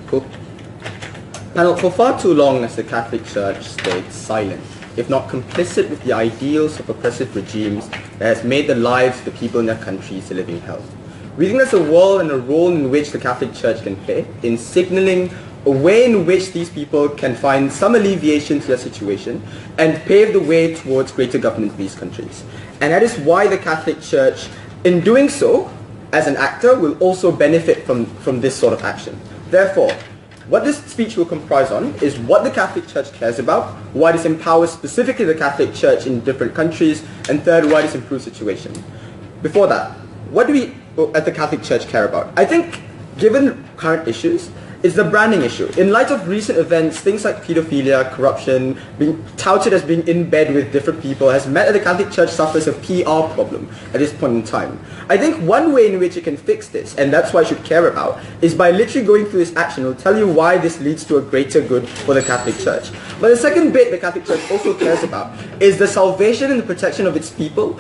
Cool. Panel, for far too long has the Catholic Church stayed silent, if not complicit with the ideals of oppressive regimes that has made the lives of the people in their countries a living hell. We think there's a world and a role in which the Catholic Church can play in signaling a way in which these people can find some alleviation to their situation and pave the way towards greater government in these countries. And that is why the Catholic Church, in doing so, as an actor, will also benefit from this sort of action. Therefore, what this speech will comprise on is what the Catholic Church cares about, why this empowers specifically the Catholic Church in different countries, and third, why this improves situation. Before that, what do we at the Catholic Church care about? I think, given current issues, is the branding issue. In light of recent events, things like pedophilia, corruption, being touted as being in bed with different people has meant that the Catholic Church suffers a PR problem at this point in time. I think one way in which it can fix this, and that's why I should care about, is by literally going through this action. It'll tell you why this leads to a greater good for the Catholic Church. But the second bit the Catholic Church also cares about is the salvation and the protection of its people,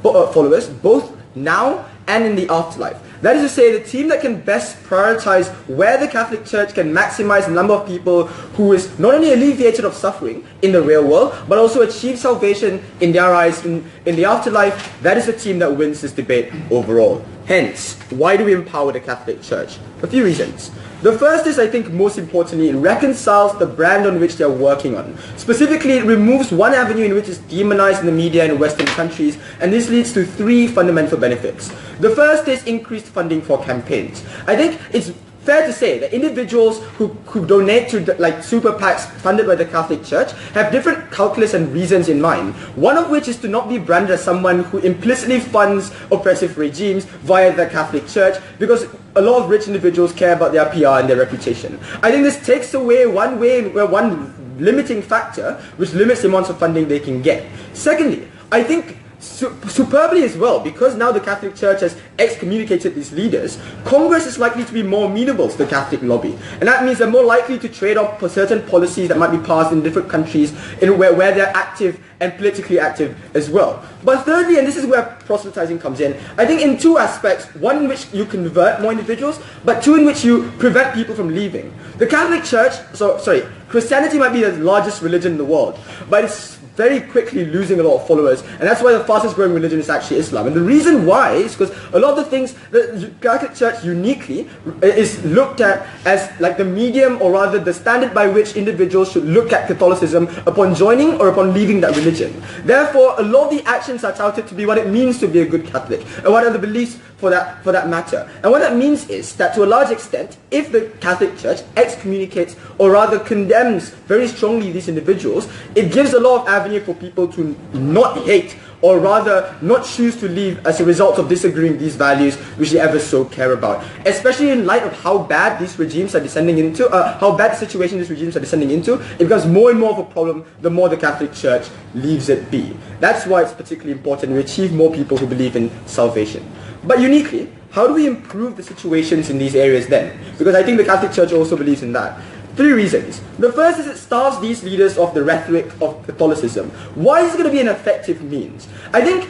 followers, both now and in the afterlife. That is to say, the team that can best prioritize where the Catholic Church can maximize the number of people who is not only alleviated of suffering in the real world, but also achieve salvation in their eyes in the afterlife, that is the team that wins this debate overall. Hence, why do we empower the Catholic Church? A few reasons. The first is, I think, most importantly, it reconciles the brand on which they're working on. Specifically, it removes one avenue in which is demonized in the media in Western countries, and this leads to three fundamental benefits. The first is increased funding for campaigns. I think it's fair to say that individuals who donate to like super PACs funded by the Catholic Church have different calculus and reasons in mind. One of which is to not be branded as someone who implicitly funds oppressive regimes via the Catholic Church, because a lot of rich individuals care about their PR and their reputation. I think this takes away one limiting factor which limits the amounts of funding they can get. Secondly, I think superbly as well, because now the Catholic Church has excommunicated these leaders, Congress is likely to be more amenable to the Catholic lobby. And that means they're more likely to trade off for certain policies that might be passed in different countries where they're active and politically active as well. But thirdly, and this is where proselytizing comes in, I think in two aspects, one in which you convert more individuals, but two in which you prevent people from leaving. The Catholic Church, Christianity might be the largest religion in the world, but it's very quickly losing a lot of followers, and that's why the fastest growing religion is actually Islam. And the reason why is because a lot of the things the Catholic Church uniquely is looked at as like the medium, or rather the standard by which individuals should look at Catholicism upon joining or upon leaving that religion. Therefore, a lot of the actions are touted to be what it means to be a good Catholic, and what are the beliefs for that matter. And what that means is that to a large extent, if the Catholic Church excommunicates or rather condemns very strongly these individuals, it gives a lot of avenue for people to not hate, or rather not choose to leave as a result of disagreeing with these values which they ever so care about. Especially in light of how bad these regimes are descending into, how bad the situation these regimes are descending into, it becomes more and more of a problem the more the Catholic Church leaves it be. That's why it's particularly important we achieve more people who believe in salvation. But uniquely, how do we improve the situations in these areas then? Because I think the Catholic Church also believes in that. Three reasons. The first is it starves these leaders of the rhetoric of Catholicism. Why is it going to be an effective means? I think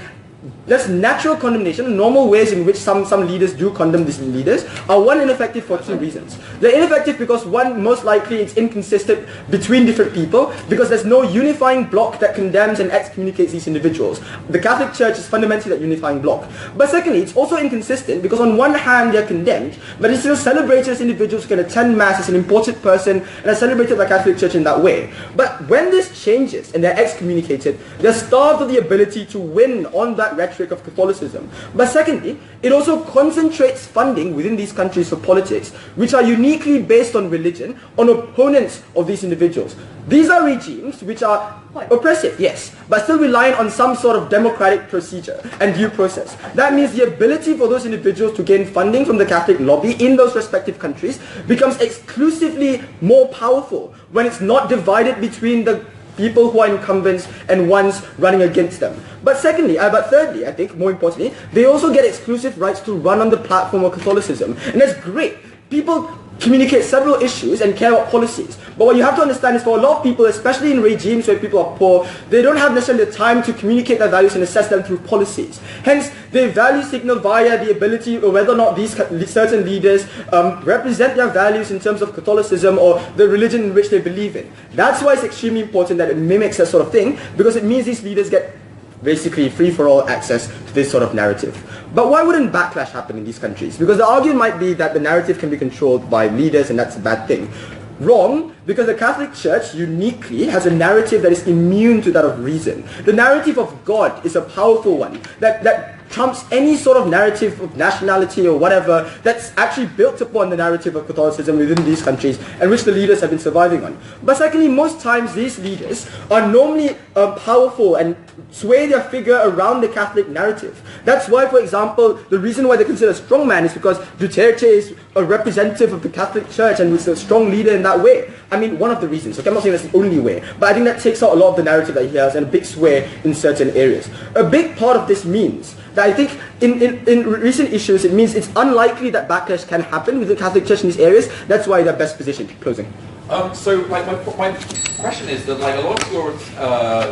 there's natural condemnation, normal ways in which some leaders do condemn these leaders, are one, ineffective for two reasons. They're ineffective because one, most likely it's inconsistent between different people, because there's no unifying bloc that condemns and excommunicates these individuals. The Catholic Church is fundamentally that unifying bloc. But secondly, it's also inconsistent because on one hand they're condemned, but it's still celebrated as individuals who can attend Mass as an important person and are celebrated by the Catholic Church in that way. But when this changes and they're excommunicated, they're starved of the ability to win on that rhetoric of Catholicism. But secondly, it also concentrates funding within these countries for politics, which are uniquely based on religion, on opponents of these individuals. These are regimes which are oppressive, yes, but still reliant on some sort of democratic procedure and due process. That means the ability for those individuals to gain funding from the Catholic lobby in those respective countries becomes exclusively more powerful when it's not divided between the people who are incumbents and ones running against them. But thirdly, I think, more importantly, they also get exclusive rights to run on the platform of Catholicism. And that's great. People communicate several issues and care about policies. But what you have to understand is for a lot of people, especially in regimes where people are poor, they don't have necessarily the time to communicate their values and assess them through policies. Hence, their values signal via the ability or whether or not these certain leaders represent their values in terms of Catholicism or the religion in which they believe in. That's why it's extremely important that it mimics that sort of thing, because it means these leaders get basically free-for-all access to this sort of narrative. But why wouldn't backlash happen in these countries? Because the argument might be that the narrative can be controlled by leaders and that's a bad thing. Wrong, because the Catholic Church uniquely has a narrative that is immune to that of reason. The narrative of God is a powerful one that trumps any sort of narrative of nationality or whatever that's actually built upon the narrative of Catholicism within these countries and which the leaders have been surviving on. But secondly, most times these leaders are normally powerful and sway their figure around the Catholic narrative. That's why, for example, the reason why they're considered a strongman is because Duterte is a representative of the Catholic Church and is a strong leader in that way. I mean, one of the reasons. Okay, I'm not saying that's the only way, but I think that takes out a lot of the narrative that he has and a big sway in certain areas. A big part of this means that I think in recent issues, it means it's unlikely that backlash can happen with the Catholic Church in these areas. That's why they're best positioned. Closing. So, like, my question is that, like, a lot of your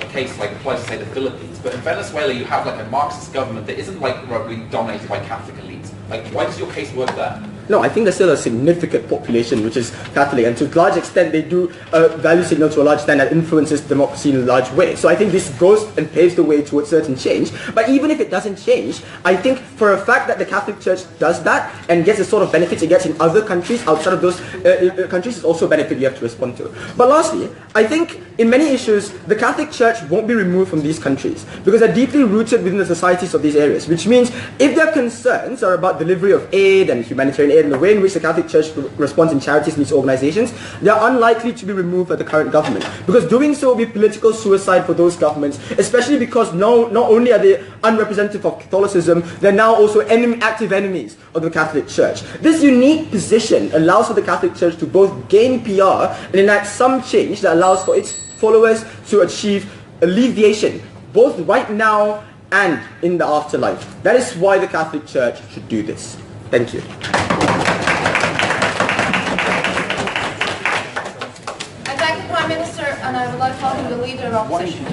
case, like, applies to, say, the Philippines, but in Venezuela you have, like, a Marxist government that isn't, like, really dominated by Catholic elites. Like, why does your case work there? No, I think there's still a significant population which is Catholic, and to a large extent they do value signal to a large extent that influences democracy in a large way. So I think this goes and paves the way towards certain change. But even if it doesn't change, I think for a fact that the Catholic Church does that and gets the sort of benefits it gets in other countries outside of those countries is also a benefit you have to respond to. But lastly, I think in many issues the Catholic Church won't be removed from these countries because they're deeply rooted within the societies of these areas, which means if their concerns are about delivery of aid and humanitarian aid and the way in which the Catholic Church responds in charities and these organizations, they are unlikely to be removed by the current government, because doing so will be political suicide for those governments, especially because not only are they unrepresentative of Catholicism, they're now also active enemies of the Catholic Church. This unique position allows for the Catholic Church to both gain PR and enact some change that allows for its followers to achieve alleviation, both right now and in the afterlife. That is why the Catholic Church should do this. Thank you. I thank the Prime Minister, and I would like to welcome the Leader of Opposition.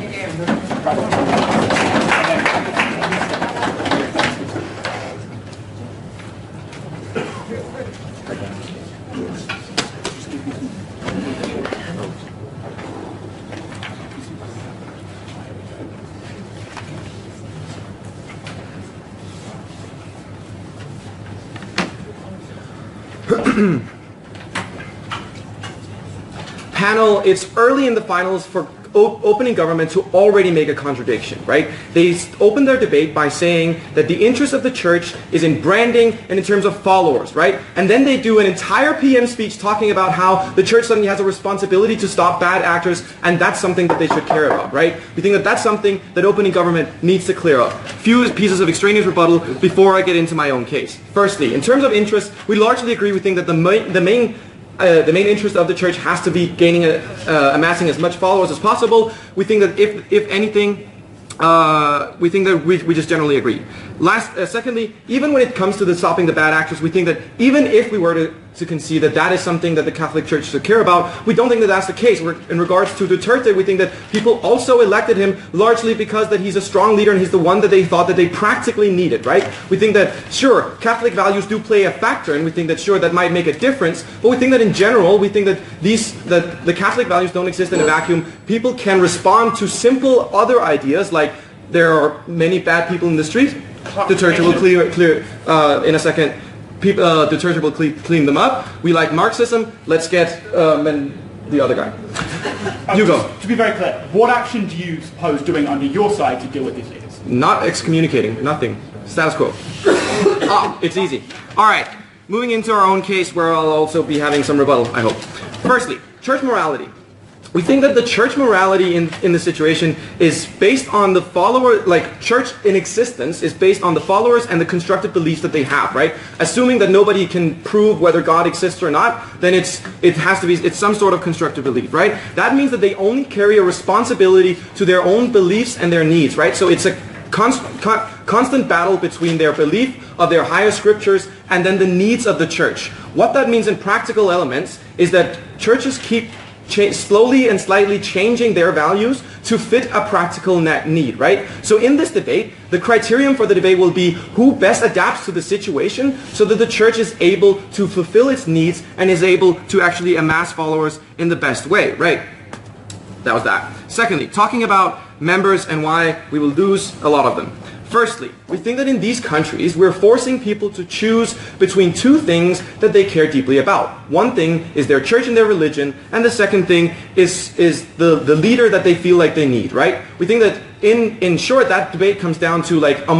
Panel, it's early in the finals for opening government to already make a contradiction, right? They open their debate by saying that the interest of the church is in branding and in terms of followers, right? And then they do an entire PM speech talking about how the church suddenly has a responsibility to stop bad actors, and that's something that they should care about, right? We think that that's something that opening government needs to clear up. Few pieces of extraneous rebuttal before I get into my own case. Firstly, in terms of interest, we largely agree. We think that the main interest of the church has to be amassing as much followers as possible. We think that if anything, we think that we just generally agree. Secondly, even when it comes to the stopping the bad actors, we think that even if we were to concede that that is something that the Catholic Church should care about, we don't think that that's the case. In regards to Duterte, we think that people also elected him largely because that he's a strong leader and he's the one that they thought that they practically needed, right? We think that, sure, Catholic values do play a factor, and we think that, sure, that might make a difference, but we think that in general, we think that that the Catholic values don't exist in a vacuum. People can respond to simple other ideas, like there are many bad people in the street. Duterte will clear in a second. Duterte will clean them up. We like Marxism. Let's get the other guy. You go. To be very clear, what action do you suppose doing under your side to deal with these leaders? Not excommunicating. Nothing. Status quo. It's easy. All right. Moving into our own case, where I'll also be having some rebuttal, I hope. Firstly, church morality. We think that the church morality in the situation is based on the follower, like church in existence is based on the followers and the constructed beliefs that they have, right? Assuming that nobody can prove whether God exists or not, then it's some sort of constructed belief, right? That means that they only carry a responsibility to their own beliefs and their needs, right? So it's a constant battle between their belief of their higher scriptures and then the needs of the church. What that means in practical elements is that churches keep slowly and slightly changing their values to fit a practical need, right? So in this debate, the criterion for the debate will be who best adapts to the situation so that the church is able to fulfill its needs and is able to actually amass followers in the best way, right? That was that. Secondly, talking about members and why we will lose a lot of them. Firstly, we think that in these countries, we're forcing people to choose between two things that they care deeply about. One thing is their church and their religion, and the second thing is the leader that they feel like they need, right? We think that in short, that debate comes down to like a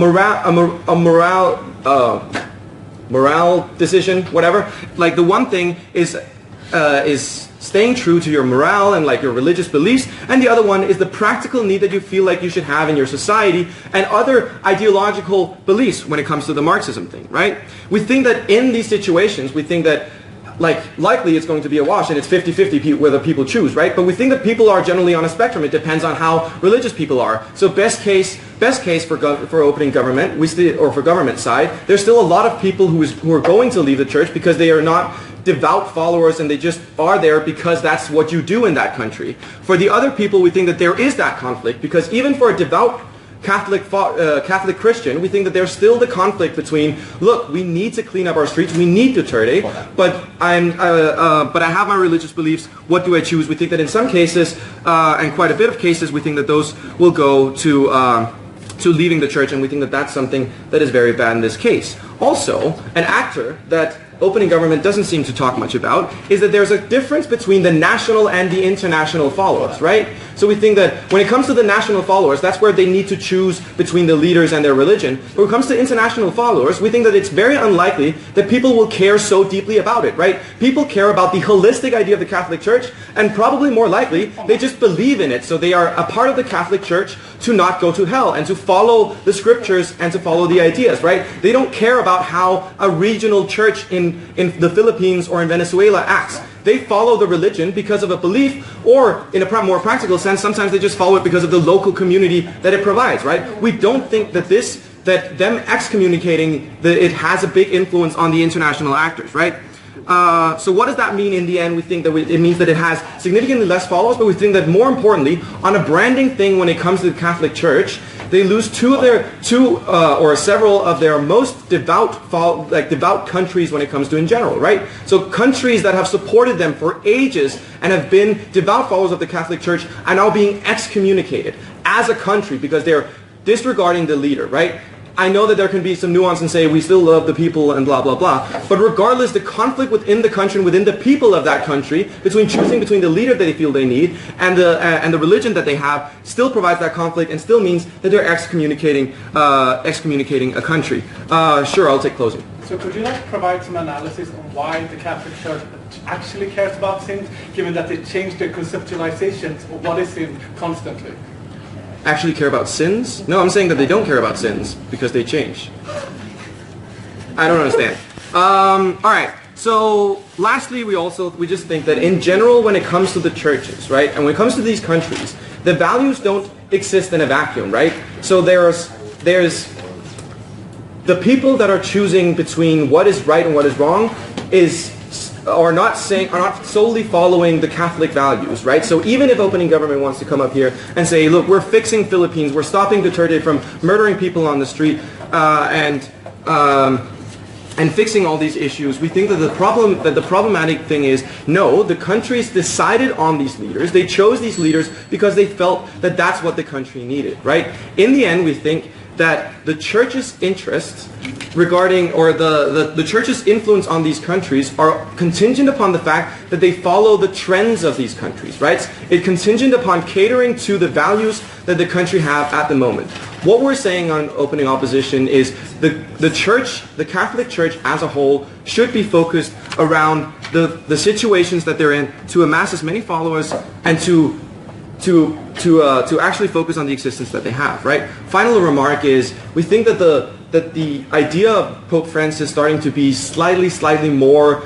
morale decision, whatever. Like the one thing is staying true to your morale and like your religious beliefs, and the other one is the practical need that you feel like you should have in your society and other ideological beliefs when it comes to the Marxism thing, right? We think that in these situations, we think that likely it's going to be a wash and it's 50-50 whether people choose, right? But we think that people are generally on a spectrum. It depends on how religious people are. So best case for opening government, or for government side, there's still a lot of people who are going to leave the church because they are not devout followers and they just are there because that's what you do in that country. For the other people, we think that there is that conflict because even for a devout Catholic Christian, we think that there's still the conflict between, look, we need to clean up our streets, we need Duterte, but I have my religious beliefs, what do I choose? We think that in some cases, and quite a bit of cases, we think that those will go to leaving the church, and we think that that's something that is very bad in this case. Also, an actor that opening government doesn't seem to talk much about is that there's a difference between the national and the international followers, right? So we think that when it comes to the national followers, that's where they need to choose between the leaders and their religion. But when it comes to international followers, we think that it's very unlikely that people will care so deeply about it, right? People care about the holistic idea of the Catholic Church, and probably more likely, they just believe in it. So they are a part of the Catholic Church to not go to hell and to follow the scriptures and to follow the ideas, right? They don't care about how a regional church in the Philippines or in Venezuela acts. They follow the religion because of a belief, or in a more practical sense, sometimes they just follow it because of the local community that it provides, right? We don't think that them excommunicating, it has a big influence on the international actors, right? So what does that mean in the end? We think that it means that it has significantly less followers, but we think that more importantly, on a branding thing when it comes to the Catholic Church, they lose several of their most devout countries when it comes to in general, right? So countries that have supported them for ages and have been devout followers of the Catholic Church are now being excommunicated as a country because they're disregarding the leader, right? I know that there can be some nuance and say we still love the people and blah, blah, blah. But regardless, the conflict within the country and within the people of that country, between choosing between the leader that they feel they need and the religion that they have, still provides that conflict and still means that they're excommunicating a country. Sure, I'll take closing. So could you provide some analysis on why the Catholic Church actually cares about sins, given that they change their conceptualizations of what is sin constantly? Actually care about sins? No, I'm saying that they don't care about sins because they change. I don't understand. All right. So lastly, we just think that in general, when it comes to the churches, right, and when it comes to these countries, the values don't exist in a vacuum, right? So there's the people that are choosing between what is right and what is wrong are not solely following the Catholic values, right? So even if opening government wants to come up here and say, look, we're fixing Philippines, we're stopping Duterte from murdering people on the street, and fixing all these issues, we think that the problematic thing is, no, the countries decided on these leaders, they chose these leaders because they felt that that's what the country needed, right? In the end, we think that the church's interests regarding, or the church's influence on these countries are contingent upon the fact that they follow the trends of these countries, right? It's contingent upon catering to the values that the country have at the moment. What we're saying on opening opposition is the church, the Catholic Church as a whole, should be focused around the situations that they're in to amass as many followers and to actually focus on the existence that they have, right? Final remark is, we think that the idea of Pope Francis starting to be slightly more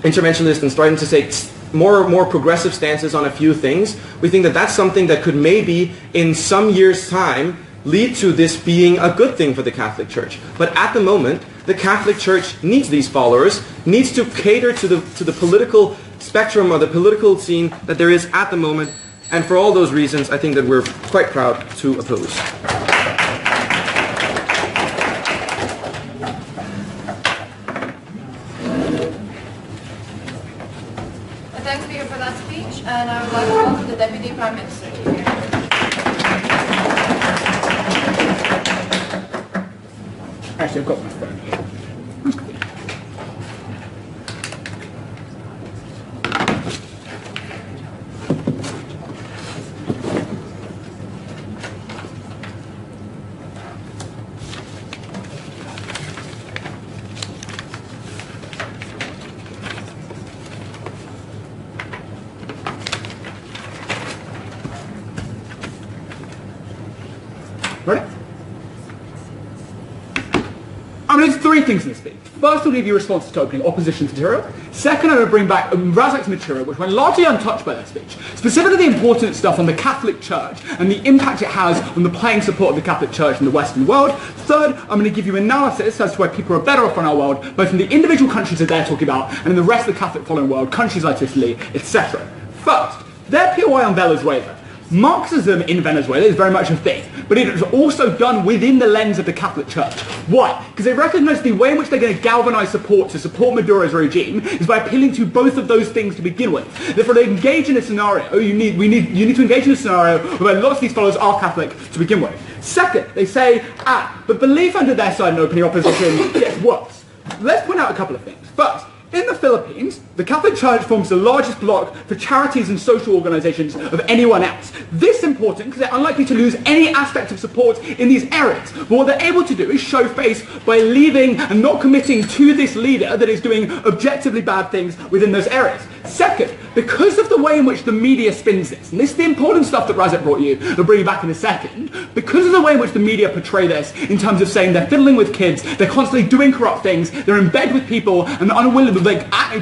interventionist and starting to take more progressive stances on a few things, we think that that's something that could maybe in some years' time lead to this being a good thing for the Catholic Church. But at the moment, the Catholic Church needs these followers, needs to cater to the political spectrum or the political scene that there is at the moment. And for all those reasons, I think that we're quite proud to oppose. Thanks, Peter, for that speech, and I would like to welcome the Deputy Prime Minister to here. Actually, I've got my phone here. Ready? I'm going to do three things in this speech. First, I'll give you responses to opening opposition's material. Second, I'm going to bring back Razzaq's material, which went largely untouched by that speech. Specifically the important stuff on the Catholic Church and the impact it has on the playing support of the Catholic Church in the Western world. Third, I'm going to give you analysis as to why people are better off in our world, both in the individual countries that they're talking about and in the rest of the Catholic following world, countries like Italy, etc. First, their POI on Venezuela. Marxism in Venezuela is very much a thing, but it is also done within the lens of the Catholic Church. Why? Because they recognize the way in which they're going to galvanize support to support Maduro's regime is by appealing to both of those things to begin with. Therefore, they engage in a scenario, you need to engage in a scenario where lots of these followers are Catholic to begin with. Second, they say, but belief under their side in opening opposition gets worse. Let's point out a couple of things. First, in the Philippines, the Catholic Church forms the largest bloc for charities and social organizations of anyone else. This is important because they're unlikely to lose any aspect of support in these areas. But what they're able to do is show face by leaving and not committing to this leader that is doing objectively bad things within those areas. Second, because of the way in which the media spins this, and this is the important stuff that Razzaq brought you, I'll bring you back in a second, because of the way in which the media portray this in terms of saying they're fiddling with kids, they're constantly doing corrupt things, they're in bed with people, and they're unwilling,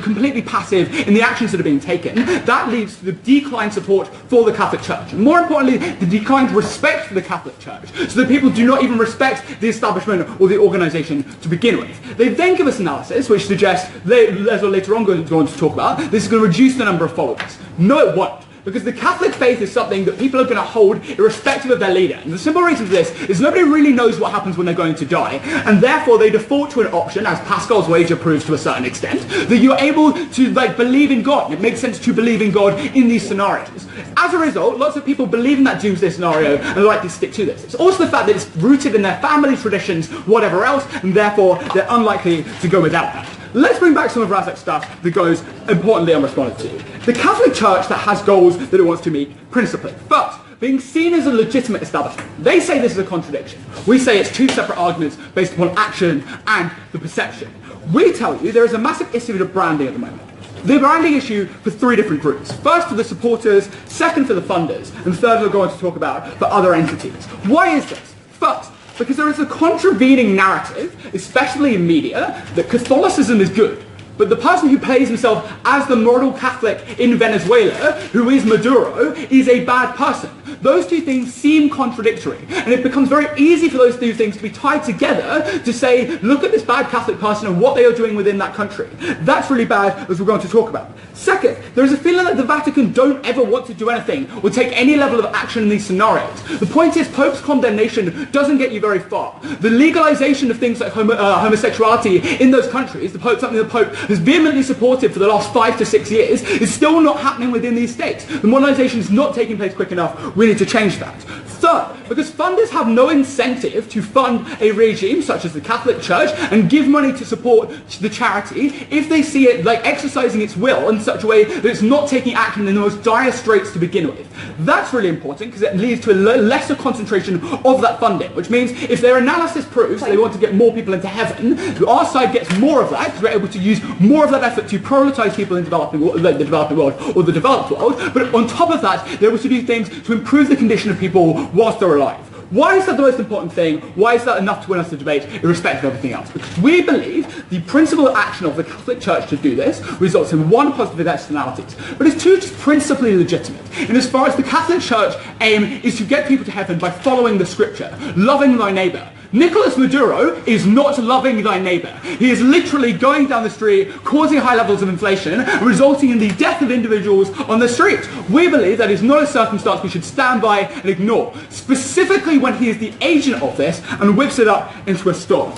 completely passive in the actions that are being taken, that leads to the declined support for the Catholic Church. And more importantly, the declined respect for the Catholic Church, so that people do not even respect the establishment or the organisation to begin with. They then give us analysis which suggests, as we're later on going to talk about, this is going to reduce the number of followers. No, it won't. Because the Catholic faith is something that people are going to hold irrespective of their leader. And the simple reason for this is nobody really knows what happens when they're going to die, and therefore they default to an option, as Pascal's wager proves to a certain extent, that you're able to believe in God. It makes sense to believe in God in these scenarios. As a result, lots of people believe in that doomsday scenario and are likely to stick to this. It's also the fact that it's rooted in their family traditions, whatever else, and therefore they're unlikely to go without that. Let's bring back some of Razzaq's stuff that goes importantly unresponded to. The Catholic Church that has goals that it wants to meet principally. First, being seen as a legitimate establishment. They say this is a contradiction. We say it's two separate arguments based upon action and the perception. We tell you there is a massive issue with branding at the moment. The branding issue for three different groups. First for the supporters, second for the funders, and third we're going to talk about for other entities. Why is this? First, because there is a contravening narrative, especially in media, that Catholicism is good. But the person who plays himself as the model Catholic in Venezuela, who is Maduro, is a bad person. Those two things seem contradictory, and it becomes very easy for those two things to be tied together to say, look at this bad Catholic person and what they are doing within that country. That's really bad, as we're going to talk about. Second, there is a feeling that the Vatican don't ever want to do anything or take any level of action in these scenarios. The point is, Pope's condemnation doesn't get you very far. The legalization of things like homosexuality in those countries, something the Pope has vehemently supported for the last 5 to 6 years, is still not happening within these states. The modernization is not taking place quick enough. We need to change that. Third, because funders have no incentive to fund a regime such as the Catholic Church and give money to support the charity if they see it exercising its will in such a way that it's not taking action in the most dire straits to begin with. That's really important because it leads to a lesser concentration of that funding, which means if their analysis proves they want to get more people into heaven, our side gets more of that because we're able to use more of that effort to prioritize people in the developing world or the developed world, but on top of that, they're able to do things to improve the condition of people whilst they're alive. Why is that the most important thing? Why is that enough to win us the debate, irrespective of everything else? Because we believe the principal action of the Catholic Church to do this results in one, positive externalities, but it's two, just principally legitimate. And as far as the Catholic Church aim is to get people to heaven by following the scripture, loving thy neighbour. Nicolas Maduro is not loving thy neighbour. He is literally going down the street, causing high levels of inflation, resulting in the death of individuals on the street. We believe that is not a circumstance we should stand by and ignore, specifically when he is the agent of this and whips it up into a storm.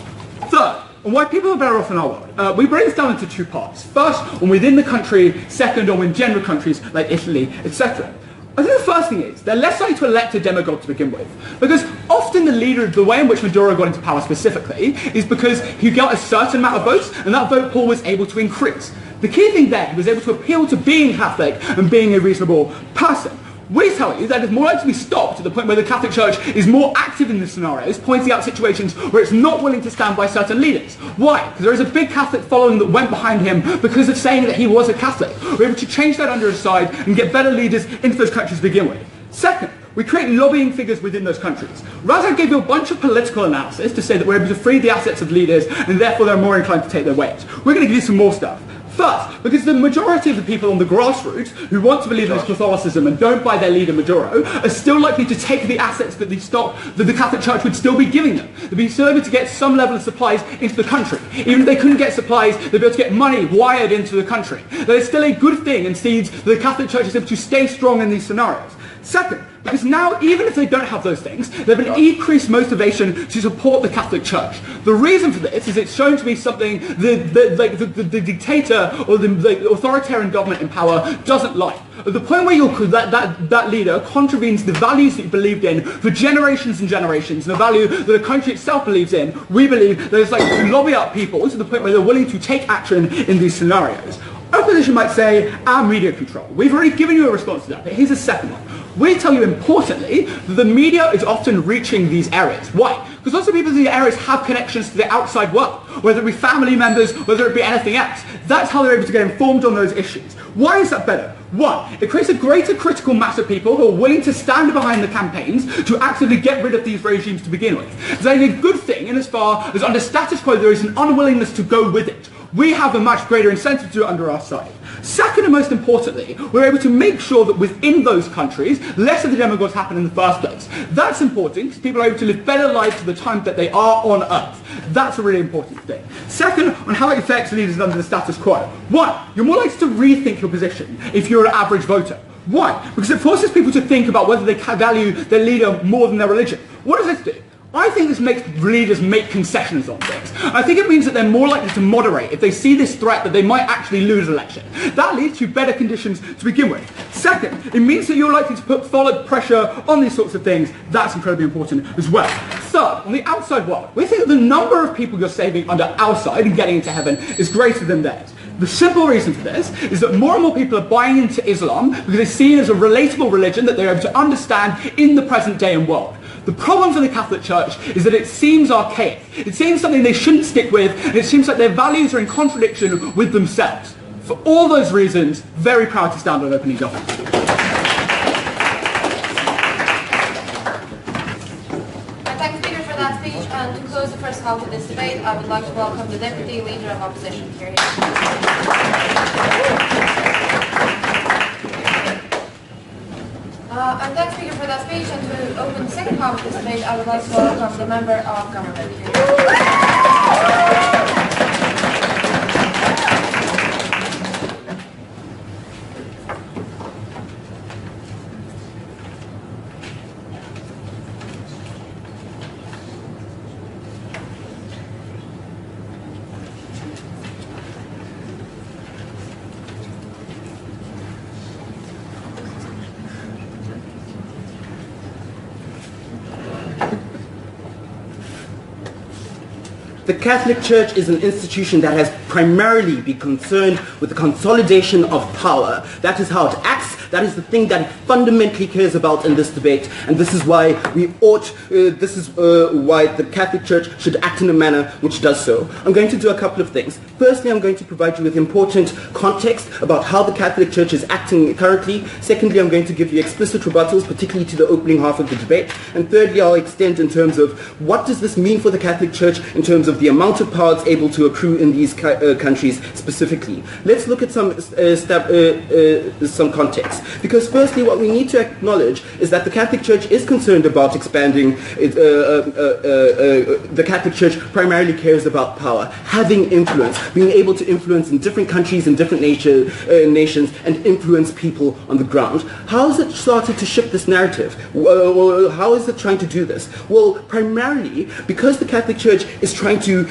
Third, and why people are better off in our world. We break this down into two parts. First, on within the country. Second, on in general countries like Italy, etc. I think the first thing is, they're less likely to elect a demagogue to begin with. Because often the way in which Maduro got into power specifically is because he got a certain amount of votes and that vote pool was able to increase. The key thing there, he was able to appeal to being Catholic and being a reasonable person. We tell you that it's more likely to be stopped at the point where the Catholic Church is more active in this scenarios, pointing out situations where it's not willing to stand by certain leaders. Why? Because there is a big Catholic following that went behind him because of saying that he was a Catholic. We're able to change that under his side and get better leaders into those countries to begin with. Second, we create lobbying figures within those countries. Razzaq gave you a bunch of political analysis to say that we're able to free the assets of leaders and therefore they're more inclined to take their weight. We're going to give you some more stuff. First, because the majority of the people on the grassroots who want to believe in Catholicism and don't buy their leader Maduro are still likely to take the assets that the Catholic Church would still be giving them. They'd be still able to get some level of supplies into the country. Even if they couldn't get supplies, they'd be able to get money wired into the country. That is still a good thing and sees the Catholic Church is able to stay strong in these scenarios. Second, because now, even if they don't have those things, they have an increased motivation to support the Catholic Church. The reason for this is it's shown to be something the dictator or the authoritarian government in power doesn't like. At the point where that leader contravenes the values that you believed in for generations and generations, and the value that the country itself believes in, we believe that it's like to lobby up people to the point where they're willing to take action in these scenarios. Opposition might say, our media control. We've already given you a response to that, but here's a second one. We tell you importantly that the media is often reaching these areas. Why? Because lots of people in these areas have connections to the outside world, whether it be family members, whether it be anything else. That's how they're able to get informed on those issues. Why is that better? One, it creates a greater critical mass of people who are willing to stand behind the campaigns to actively get rid of these regimes to begin with. It's only a good thing in as far as under status quo there is an unwillingness to go with it. We have a much greater incentive to do it under our side. Second and most importantly, we're able to make sure that within those countries, less of the demagogues happen in the first place. That's important because people are able to live better lives at the time that they are on Earth. That's a really important thing. Second, on how it affects leaders under the status quo. One, you're more likely to rethink your position if you're an average voter. Why? Because it forces people to think about whether they value their leader more than their religion. What does this do? I think this makes leaders make concessions on things. I think it means that they're more likely to moderate if they see this threat that they might actually lose an election. That leads to better conditions to begin with. Second, it means that you're likely to put solid pressure on these sorts of things. That's incredibly important as well. Third, on the outside world, we think that the number of people you're saving under our side and getting into heaven is greater than theirs. The simple reason for this is that more and more people are buying into Islam because it's seen as a relatable religion that they're able to understand in the present day and world. The problem for the Catholic Church is that it seems archaic. It seems something they shouldn't stick with, and it seems like their values are in contradiction with themselves. For all those reasons, very proud to stand on opening government. I thank the speaker for that speech, and to close the first half of this debate, I would like to welcome the Deputy Leader of Opposition here. And thanks, Speaker, for that speech. And to open the second half of this debate, I would like to welcome the Member of Government here. The Catholic Church is an institution that has primarily been concerned with the consolidation of power. That is how it acts, That is the thing that it fundamentally cares about in this debate, and this is why why the Catholic Church should act in a manner which does so. I'm going to do a couple of things. Firstly, I'm going to provide you with important context about how the Catholic Church is acting currently. Secondly, I'm going to give you explicit rebuttals, particularly to the opening half of the debate. And thirdly, I'll extend in terms of what does this mean for the Catholic Church in terms of the amount of power it's able to accrue in these countries specifically. Let's look at some context. Because firstly, what we need to acknowledge is that the Catholic Church is concerned about expanding. The Catholic Church primarily cares about power, having influence, being able to influence in different countries and different nations and influence people on the ground. How has it started to shift this narrative? How is it trying to do this? Well, primarily because the Catholic Church is trying to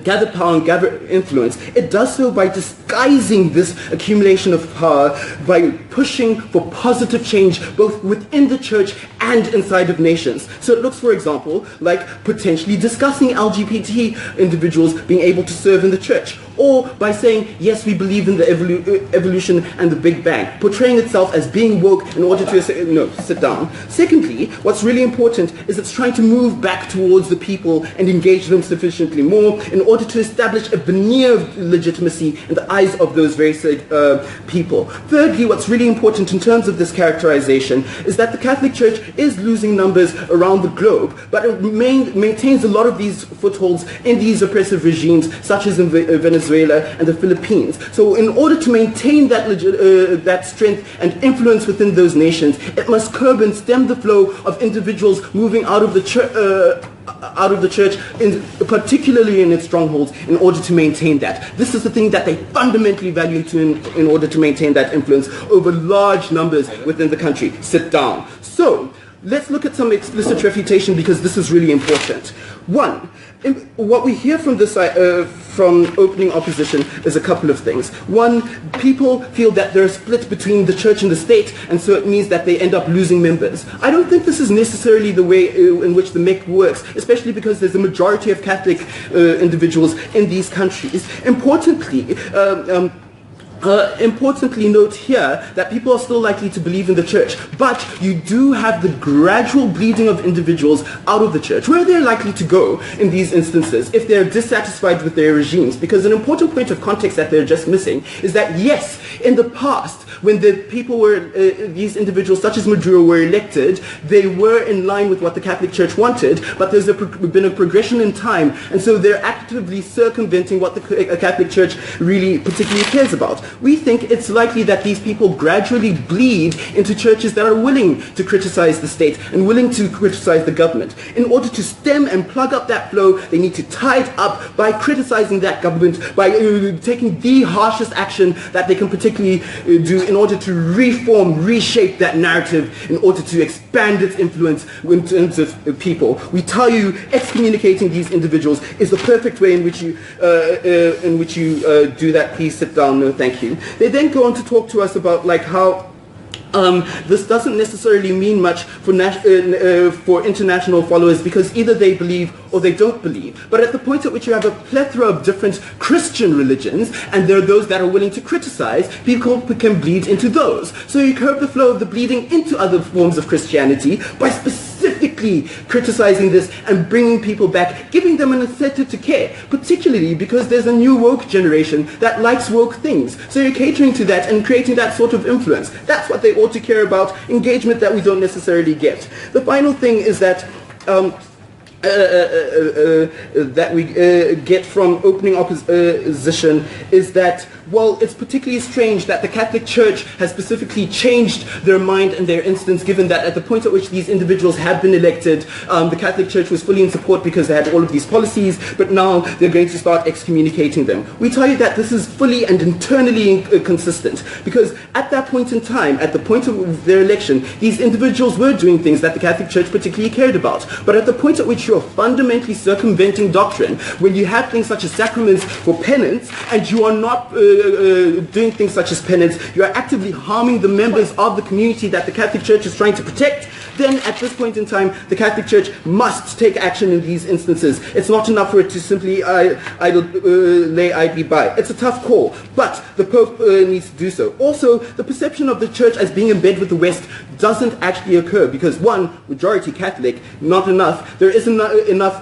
gather power and gather influence, it does so by disguising this accumulation of power by pushing for positive change both within the church and inside of nations. So it looks, for example, like potentially discussing LGBT individuals being able to serve in the church, or by saying, yes, we believe in the evolution and the Big Bang, portraying itself as being woke in order to sit down. Secondly, what's really important is it's trying to move back towards the people and engage them sufficiently more in order to establish a veneer of legitimacy in the eyes of those very people. Thirdly, what's really important in terms of this characterization is that the Catholic Church is losing numbers around the globe, but it maintains a lot of these footholds in these oppressive regimes, such as in Venezuela and the Philippines. So in order to maintain that strength and influence within those nations, it must curb and stem the flow of individuals moving out of the church, particularly in its strongholds, in order to maintain that. This is the thing that they fundamentally value in order to maintain that influence over large numbers within the country. Sit down. So, let's look at some explicit refutation, because this is really important. One, what we hear from this from opening opposition is a couple of things. One, people feel that they're split between the church and the state, and so it means that they end up losing members. I don't think this is necessarily the way in which the MEC works, especially because there's a majority of Catholic individuals in these countries. Importantly, note here that people are still likely to believe in the church, but you do have the gradual bleeding of individuals out of the church. Where they're likely to go in these instances if they're dissatisfied with their regimes? Because an important point of context that they're just missing is that, yes, in the past, when the people were, these individuals such as Maduro were elected, they were in line with what the Catholic Church wanted, but there's been a progression in time, and so they're actively circumventing what the Catholic Church really particularly cares about. We think it's likely that these people gradually bleed into churches that are willing to criticize the state and willing to criticize the government. In order to stem and plug up that flow, they need to tie it up by criticizing that government, by taking the harshest action that they can particularly do in order to reform, reshape that narrative, in order to expand its influence in terms of people. We tell you excommunicating these individuals is the perfect way in which you do that. Please sit down. No, thank you. They then go on to talk to us about how this doesn't necessarily mean much for international followers, because either they believe or they don't believe. But at the point at which you have a plethora of different Christian religions, and there are those that are willing to criticize, people can bleed into those. So you curb the flow of the bleeding into other forms of Christianity by specifically criticizing this and bringing people back, giving them an incentive to care, particularly because there's a new woke generation that likes woke things. So you're catering to that and creating that sort of influence. That's what they ought to care about, engagement that we don't necessarily get. The final thing is that we get from opening opposition is that, well, it's particularly strange that the Catholic Church has specifically changed their mind in their instance, given that at the point at which these individuals had been elected, the Catholic Church was fully in support because they had all of these policies, but now they're going to start excommunicating them. We tell you that this is fully and internally inconsistent, because at that point in time, at the point of their election, these individuals were doing things that the Catholic Church particularly cared about. But at the point at which you're fundamentally circumventing doctrine, when you have things such as sacraments for penance, and you are not doing things such as penance, you are actively harming the members of the community that the Catholic Church is trying to protect, then at this point in time, the Catholic Church must take action in these instances. It's not enough for it to simply lay idly by. It's a tough call, but the Pope needs to do so. Also, the perception of the Church as being in bed with the West doesn't actually occur because, one, majority Catholic, not enough. There isn't enough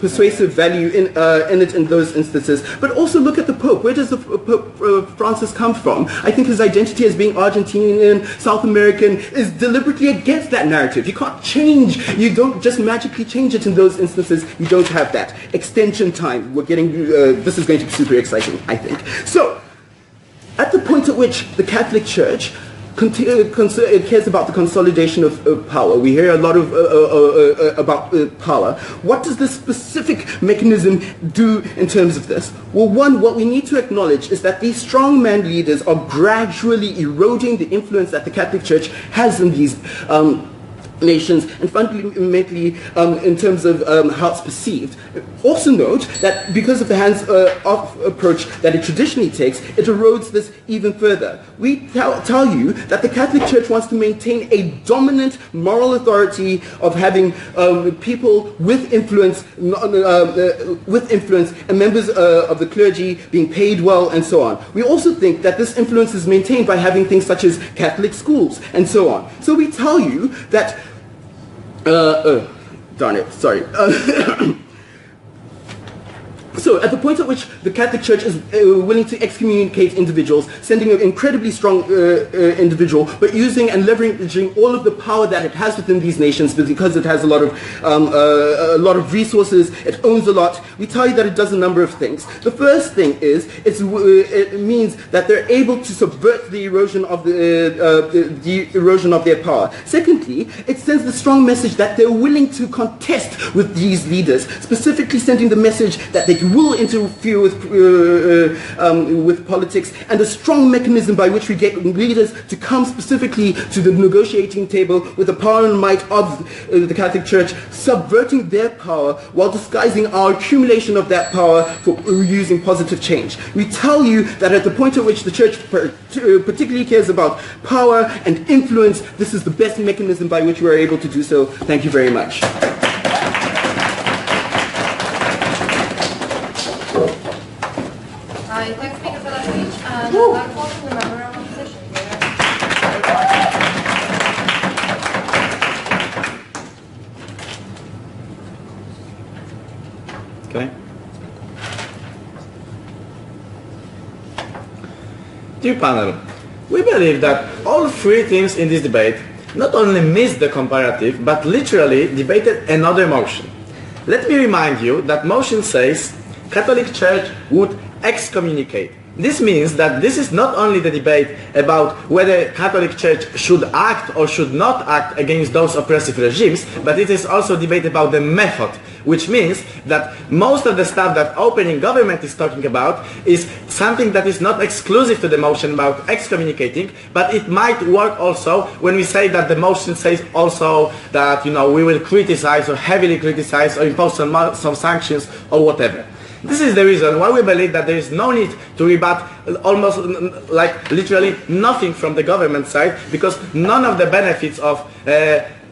persuasive value in it in those instances. But also look at the Pope. Where does the Pope Francis come from? I think his identity as being Argentinian, South American is deliberately against that narrative. You can't change. You don't just magically change it in those instances. You don't have that. Extension time. We're getting, this is going to be super exciting, I think. So, at the point at which the Catholic Church cares about the consolidation of power. We hear a lot of about power. What does this specific mechanism do in terms of this? Well, one, what we need to acknowledge is that these strongman leaders are gradually eroding the influence that the Catholic Church has in these nations, and fundamentally in terms of how it's perceived. Also note that because of the hands-off approach that it traditionally takes, it erodes this even further. We tell you that the Catholic Church wants to maintain a dominant moral authority of having people with influence, and members of the clergy being paid well, and so on. We also think that this influence is maintained by having things such as Catholic schools, and so on. So we tell you that darn it, sorry. So at the point at which the Catholic Church is willing to excommunicate individuals, sending an incredibly strong individual, but using and leveraging all of the power that it has within these nations, because it has a lot of resources, it owns a lot, we tell you that it does a number of things. The first thing is it means that they're able to subvert the erosion of their power. Secondly, it sends the strong message that they're willing to contest with these leaders, specifically sending the message that they will interfere with politics, and a strong mechanism by which we get leaders to come specifically to the negotiating table with the power and might of the Catholic Church, subverting their power while disguising our accumulation of that power for using positive change. We tell you that at the point at which the Church particularly cares about power and influence, this is the best mechanism by which we are able to do so. Thank you very much. Thanks, speaker, for that speech. And that was the member of opposition. Okay. Dear panel, we believe that all three teams in this debate not only missed the comparative, but literally debated another motion. Let me remind you that motion says Catholic Church would excommunicate. This means that this is not only the debate about whether Catholic Church should act or should not act against those oppressive regimes, but it is also a debate about the method, which means that most of the stuff that opening government is talking about is something that is not exclusive to the motion about excommunicating, but it might work also when we say that the motion says also that, you know, we will criticize or heavily criticize or impose some sanctions or whatever. This is the reason why we believe that there is no need to rebut almost like literally nothing from the government side, because none of the benefits of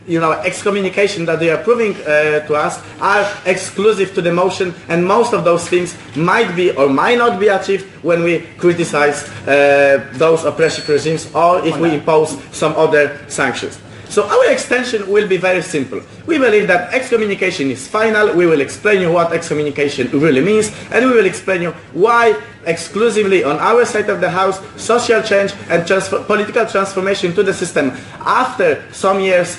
excommunication that they are proving to us are exclusive to the motion, and most of those things might be or might not be achieved when we criticize those oppressive regimes or if we impose some other sanctions. So our extension will be very simple. We believe that excommunication is final. We will explain you what excommunication really means, and we will explain you why exclusively on our side of the house social change and political transformation to the system after some years,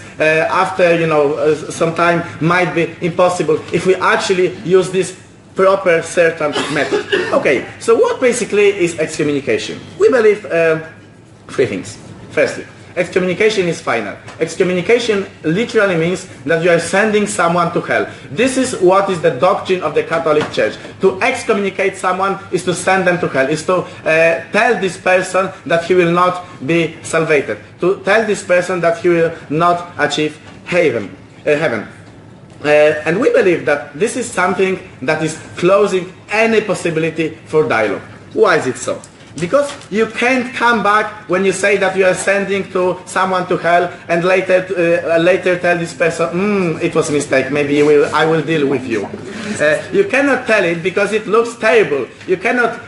some time might be impossible if we actually use this proper certain method. Okay, so what basically is excommunication? We believe three things. Firstly, excommunication is final. Excommunication literally means that you are sending someone to hell. This is what is the doctrine of the Catholic Church. To excommunicate someone is to send them to hell, is to tell this person that he will not be salvated, to tell this person that he will not achieve heaven. And we believe that this is something that is closing any possibility for dialogue. Why is it so? Because you can't come back when you say that you are sending to someone to hell and later tell this person, it was a mistake, maybe I will deal with you. You cannot tell it because it looks terrible. You cannot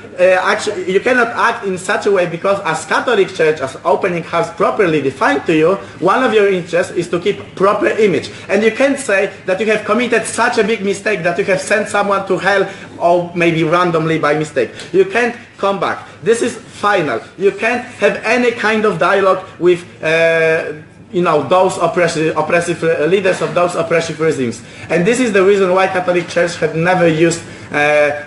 you cannot act in such a way because as Catholic Church, as opening house properly defined to you, one of your interests is to keep proper image. And you can't say that you have committed such a big mistake that you have sent someone to hell or maybe randomly by mistake. You can't come back. This is final. You can't have any kind of dialogue with those oppressive leaders of those oppressive regimes. And this is the reason why Catholic Church had never used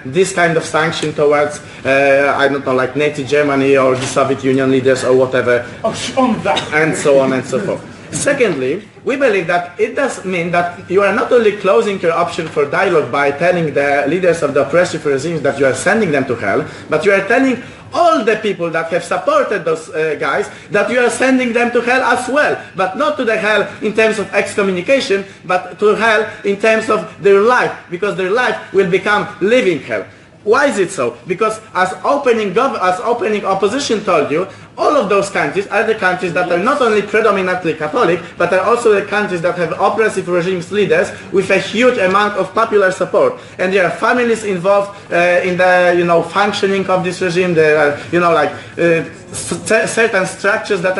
this kind of sanction towards, I don't know, like Nazi Germany or the Soviet Union leaders or whatever, and so on and so forth. Secondly, we believe that it does mean that you are not only closing your option for dialogue by telling the leaders of the oppressive regimes that you are sending them to hell, but you are telling all the people that have supported those guys that you are sending them to hell as well, but not to the hell in terms of excommunication, but to hell in terms of their life, because their life will become living hell. Why is it so? Because as opening opposition told you, all of those countries are the countries that are not only predominantly Catholic, but are also the countries that have oppressive regimes leaders with a huge amount of popular support. And there are families involved in the functioning of this regime. There are certain structures that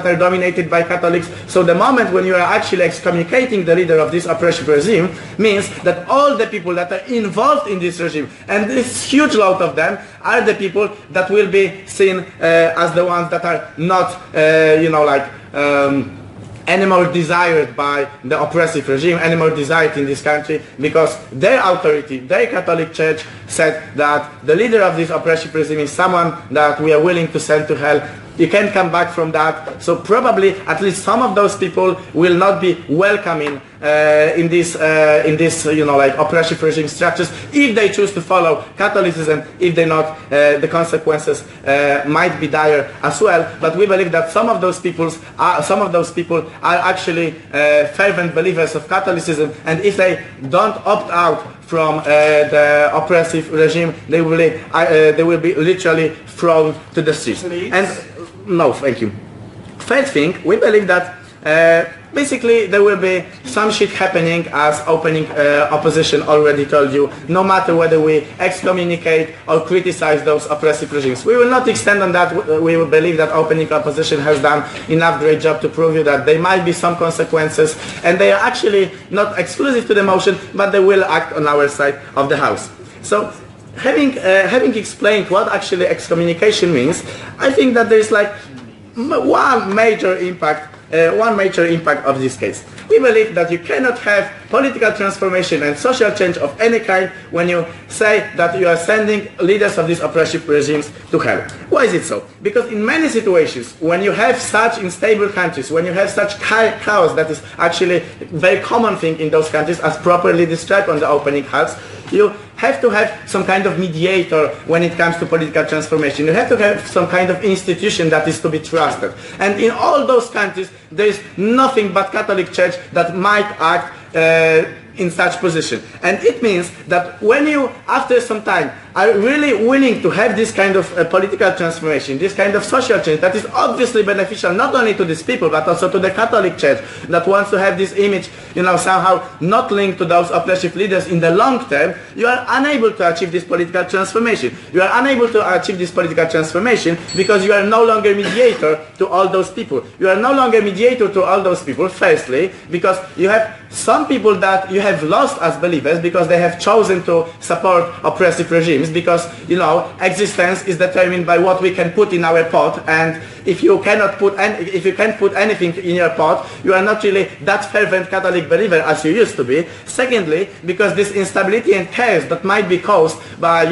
are dominated by Catholics. So the moment when you are actually excommunicating the leader of this oppressive regime means that all the people that are involved in this regime, and this huge lot of them, are the people that will be seen as the ones that are not, any more desired by the oppressive regime, any more desired in this country, because their authority, their Catholic Church said that the leader of this oppressive regime is someone that we are willing to send to hell. You can't come back from that. So probably at least some of those people will not be welcoming in this oppressive regime structures if they choose to follow Catholicism. If they not, the consequences might be dire as well. But we believe that some of those people are actually fervent believers of Catholicism, and if they don't opt out from the oppressive regime, they will be literally thrown to the streets. And no, thank you. Third thing, we believe that basically there will be some shit happening, as opening opposition already told you, no matter whether we excommunicate or criticize those oppressive regimes. We will not extend on that. We will believe that opening opposition has done enough great job to prove you that there might be some consequences, and they are actually not exclusive to the motion, but they will act on our side of the house. So having explained what actually excommunication means, I think that there is like one major impact of this case. We believe that you cannot have political transformation and social change of any kind when you say that you are sending leaders of these oppressive regimes to hell. Why is it so? Because in many situations, when you have such unstable countries, when you have such chaos, that is actually a very common thing in those countries, as properly described on the opening house, you have to have some kind of mediator when it comes to political transformation. You have to have some kind of institution that is to be trusted. And in all those countries, there is nothing but Catholic Church that might act in such position. And it means that when you, after some time, are really willing to have this kind of political transformation, this kind of social change that is obviously beneficial not only to these people but also to the Catholic Church that wants to have this image, somehow not linked to those oppressive leaders in the long term, you are unable to achieve this political transformation. You are unable to achieve this political transformation because you are no longer mediator to all those people. You are no longer mediator to all those people, firstly, because you have some people that you have lost as believers because they have chosen to support oppressive regimes, because existence is determined by what we can put in our pot, and if you can't put anything in your pot, you are not really that fervent Catholic believer as you used to be. Secondly, because this instability and chaos that might be caused by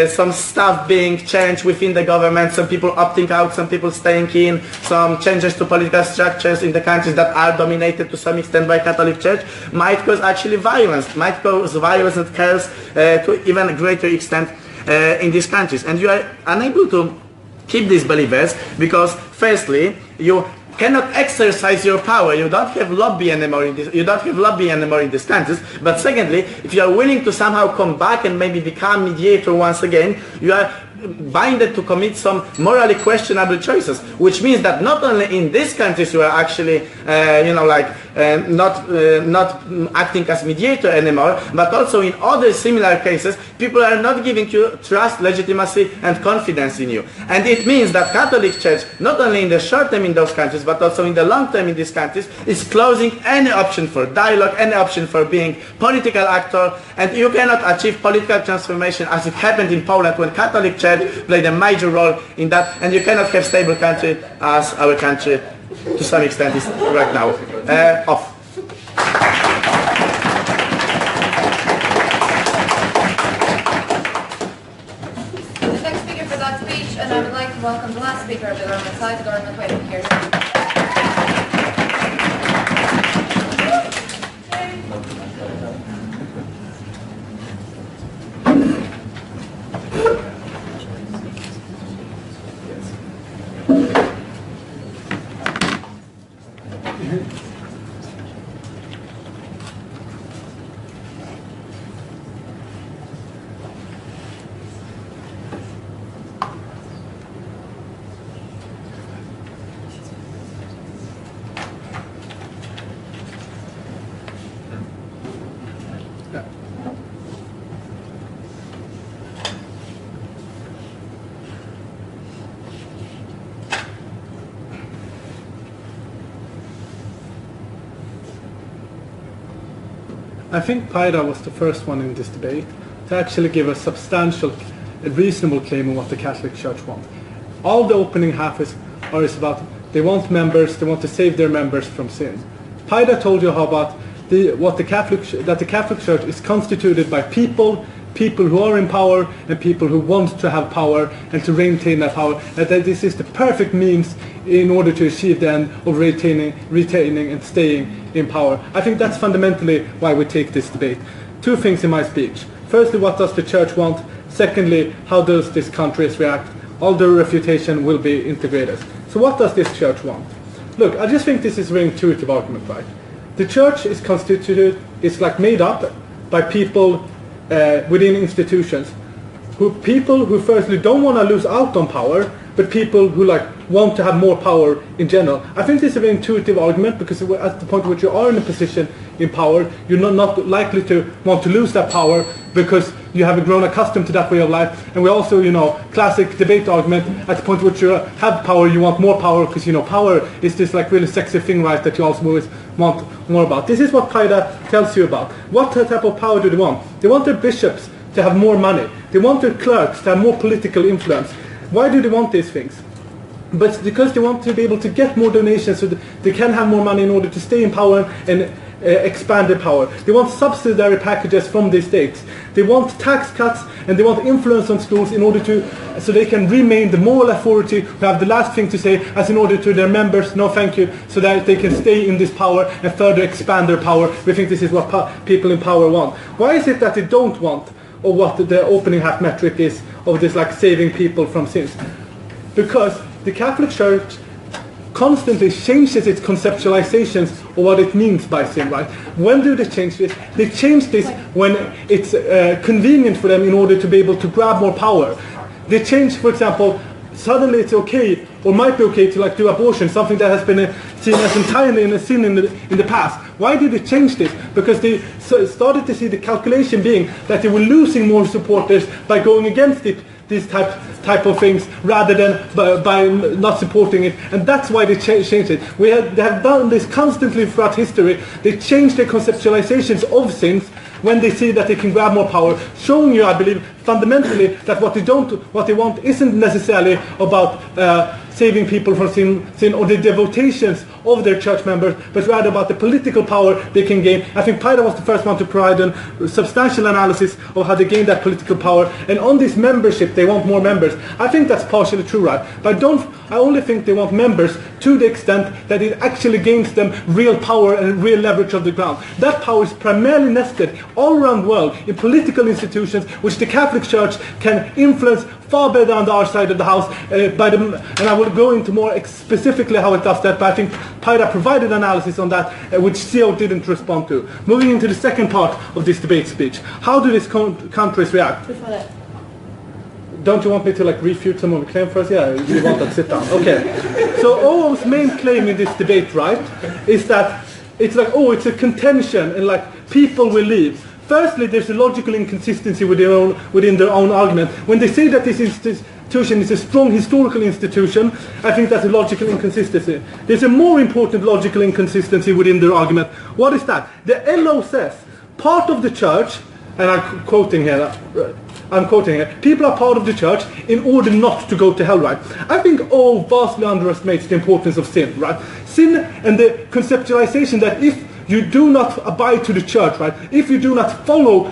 some stuff being changed within the government, some people opting out, some people staying in, some changes to political structures in the countries that are dominated to some extent by Catholic Church, might cause actually violence, and chaos to even a greater extent in these countries. And you are unable to keep these believers because, firstly, you cannot exercise your power. You don't have lobby anymore in this. You don't have lobby anymore in these countries. But secondly, if you are willing to somehow come back and maybe become mediator once again, you are binded to commit some morally questionable choices, which means that not only in these countries you are actually, not acting as mediator anymore, but also in other similar cases, people are not giving you trust, legitimacy, and confidence in you. And it means that Catholic Church, not only in the short term in those countries, but also in the long term in these countries, is closing any option for dialogue, any option for being political actor, and you cannot achieve political transformation as it happened in Poland when Catholic Church played a major role in that, and you cannot have stable country as our country to some extent is right now. Off. The next speaker for that speech, and I would like to welcome the last speaker of the government side, the government waiting here. I think Paida was the first one in this debate to actually give a substantial, a reasonable claim on what the Catholic Church wants. All the opening half is about they want members, they want to save their members from sin. Paida told you how about that the Catholic Church is constituted by people who are in power and people who want to have power and to maintain that power, and that this is the perfect means in order to achieve the end of retaining and staying in power. I think that's fundamentally why we take this debate. Two things in my speech. Firstly, what does the church want? Secondly, how does this country react? All the refutation will be integrated. So what does this church want? Look, I just think this is a very intuitive argument, right? The church is constituted, it's like made up by people within institutions, people who firstly don't want to lose out on power, but people who want to have more power in general. I think this is a very intuitive argument because at the point at which you are in a position in power, you're not likely to want to lose that power because you have grown accustomed to that way of life. And we also, classic debate argument, at the point at which you have power, you want more power because, power is this really sexy thing, right, that you also always want more about. This is what Paida tells you about. What type of power do they want? They want their bishops to have more money. They want their clerks to have more political influence. Why do they want these things? But because they want to be able to get more donations so that they can have more money in order to stay in power and expand their power. They want subsidiary packages from the states. They want tax cuts and they want influence on schools in order so they can remain the moral authority who have the last thing to say, as in order to their members, no thank you, so that they can stay in this power and further expand their power. We think this is what people in power want. Why is it that they don't want, or what the opening half metric is of this saving people from sins? Because the Catholic Church constantly changes its conceptualizations of what it means by sin, right? When do they change this? They change this when it's convenient for them in order to be able to grab more power. They change, for example, suddenly it's okay, or might be okay to do abortion, something that has been seen as entirely a sin in the past. Why did they change this? Because they started to see the calculation being that they were losing more supporters by going against it, these type of things, rather than by not supporting it, and that's why they changed it. They have done this constantly throughout history. They change their conceptualizations of sins when they see that they can grab more power, showing you, I believe, fundamentally that what they want isn't necessarily about saving people from sin or the devotations of their church members, but rather about the political power they can gain. I think Paida was the first one to provide a substantial analysis of how they gain that political power. And on this membership, they want more members. I think that's partially true, right? But I only think they want members to the extent that it actually gains them real power and real leverage of the ground. That power is primarily nested all around the world in political institutions which the Catholic Church can influence far better on our side of the house, and I will go into more specifically how it does that, but I think Paida provided analysis on that, which CO didn't respond to. Moving into the second part of this debate speech, how do these countries react? Before that. Don't you want me to like refute some of the claim first? Yeah, you want that, sit down. Okay. So OO's main claim in this debate, right, is that it's like, oh, it's a contention and like people will leave. Firstly, there's a logical inconsistency within their own argument. When they say that this institution is a strong historical institution, I think that's a logical inconsistency. There's a more important logical inconsistency within their argument. What is that? The LO says, part of the church, and I'm quoting here, people are part of the church in order not to go to hell, right? I think all vastly underestimates the importance of sin, right? Sin and the conceptualization that if you do not abide to the church, right? If you do not follow,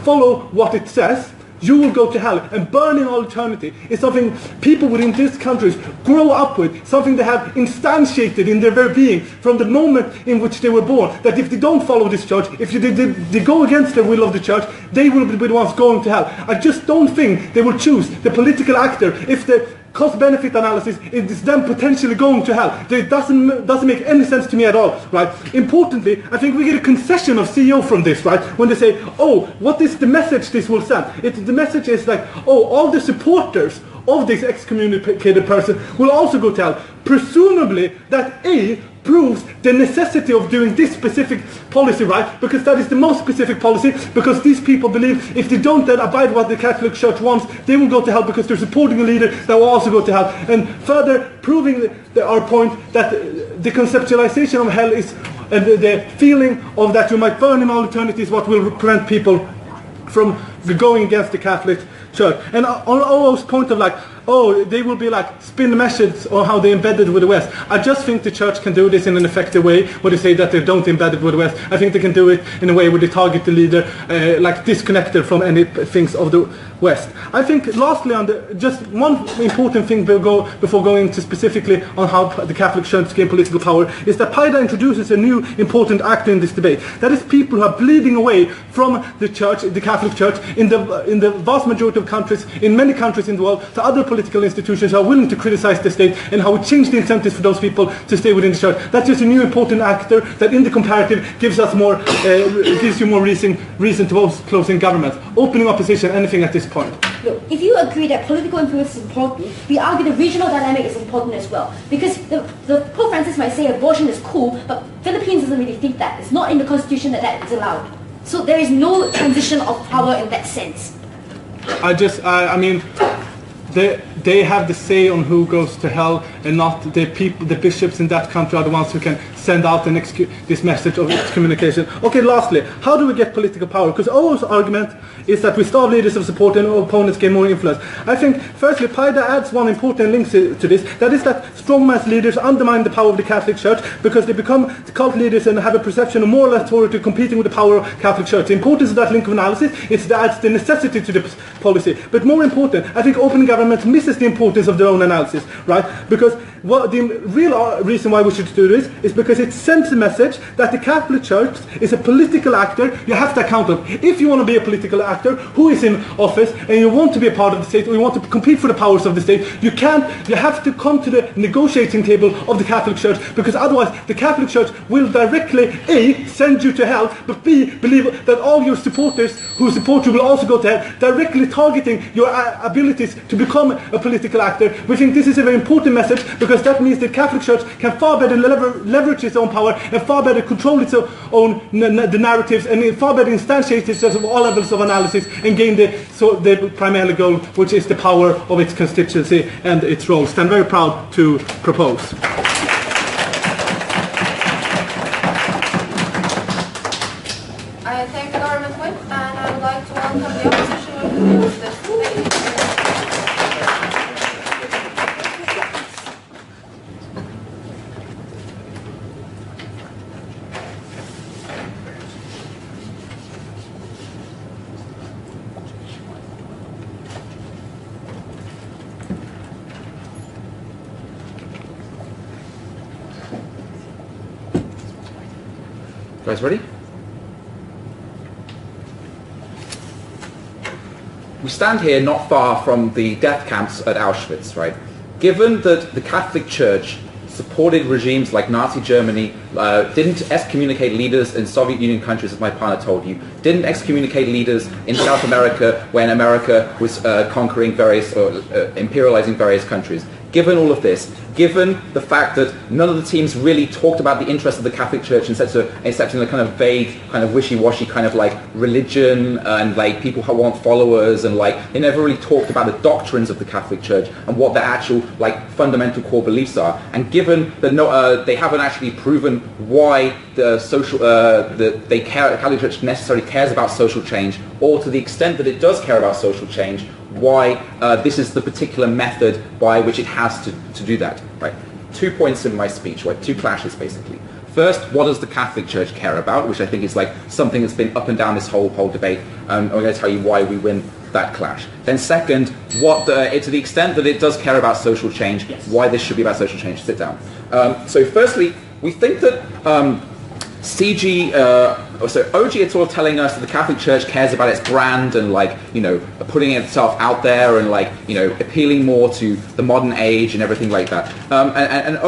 follow what it says, you will go to hell. And burning all eternity is something people within these countries grow up with, something they have instantiated in their very being from the moment in which they were born. That if they don't follow this church, if they go against the will of the church, they will be the ones going to hell. I just don't think they will choose the political actor if the cost-benefit analysis is them potentially going to hell. It doesn't make any sense to me at all, right? Importantly, I think we get a concession of CEO from this, right? When they say, oh, what is the message this will send? The message is like, oh, all the supporters of this excommunicated person will also go to hell. Presumably that A proves the necessity of doing this specific policy, right? Because that is the most specific policy, because these people believe if they don't then abide what the Catholic Church wants, they will go to hell because they're supporting a leader that will also go to hell. And further proving our point that the conceptualization of hell is, and the feeling of that you might burn in all eternity is what will prevent people from going against the Catholic Church. And on OO's point of like, oh, they will be like spin messages on how they embedded with the West. I just think the church can do this in an effective way where they say that they don't embed it with the West. I think they can do it in a way where they target the leader like disconnected from any things of the West. I think lastly on just one important thing before going into specifically on how the Catholic Church gain political power is that Paida introduces a new important actor in this debate. That is people who are bleeding away from the church, the Catholic Church, in the vast majority of countries, in many countries in the world, to other political institutions who are willing to criticize the state and how we change the incentives for those people to stay within the church. That's just a new important actor that in the comparative gives us more, gives you more reason to vote closing government. Opening opposition, anything at this point. Look, if you agree that political influence is important, we argue the regional dynamic is important as well. Because the Pope Francis might say abortion is cool, but Philippines doesn't really think that. It's not in the constitution that is allowed. So there is no transition of power in that sense. I mean, they have the say on who goes to hell, and not the people. The bishops in that country are the ones who can send out this message of excommunication. Okay, lastly, how do we get political power? Because OO's argument is that we starve leaders of support and opponents gain more influence. I think, firstly, Paida adds one important link to this. That is that strongman's leaders undermine the power of the Catholic Church because they become cult leaders and have a perception of moral authority competing with the power of the Catholic Church. The importance of that link of analysis is that adds the necessity to the policy. But more important, I think open government misses the importance of their own analysis, right? Because the real reason why we should do this is because it sends a message that the Catholic Church is a political actor you have to account of. If you want to be a political actor who is in office and you want to be a part of the state or you want to compete for the powers of the state, you have to come to the negotiating table of the Catholic Church, because otherwise the Catholic Church will directly A, send you to hell, but B, believe that all your supporters who support you will also go to hell, directly targeting your abilities to become a political actor. We think this is a very important message because that means the Catholic Church can far better leverage its own power and far better control its own the narratives and far better instantiate itself of all levels of analysis and gain the primary goal, which is the power of its constituency and its roles. I'm very proud to propose. I thank the government whip, and I would like to welcome the opposition whip to close this debate. Guys ready? we stand here not far from the death camps at Auschwitz, right? Given that the Catholic Church supported regimes like Nazi Germany, didn't excommunicate leaders in Soviet Union countries, as my partner told you, didn't excommunicate leaders in South America when America was conquering various, or imperializing various countries. Given all of this, given the fact that none of the teams really talked about the interests of the Catholic Church except in a kind of vague, kind of wishy-washy kind of like religion and like people who want followers, and like they never really talked about the doctrines of the Catholic Church and what their actual like fundamental core beliefs are. And given that they haven't actually proven why the Catholic Church necessarily cares about social change, or to the extent that it does care about social change, why this is the particular method by which it has to do that. Right? 2 points in my speech, right? 2 clashes basically. First, what does the Catholic Church care about, which I think is like something that's been up and down this whole debate. I'm going to tell you why we win that clash. Then second, to the extent that it does care about social change, why this should be about social change. Sit down. So firstly, we think that OG is sort of telling us that the Catholic Church cares about its brand and like, you know, putting itself out there and like, you know, appealing more to the modern age and everything like that. And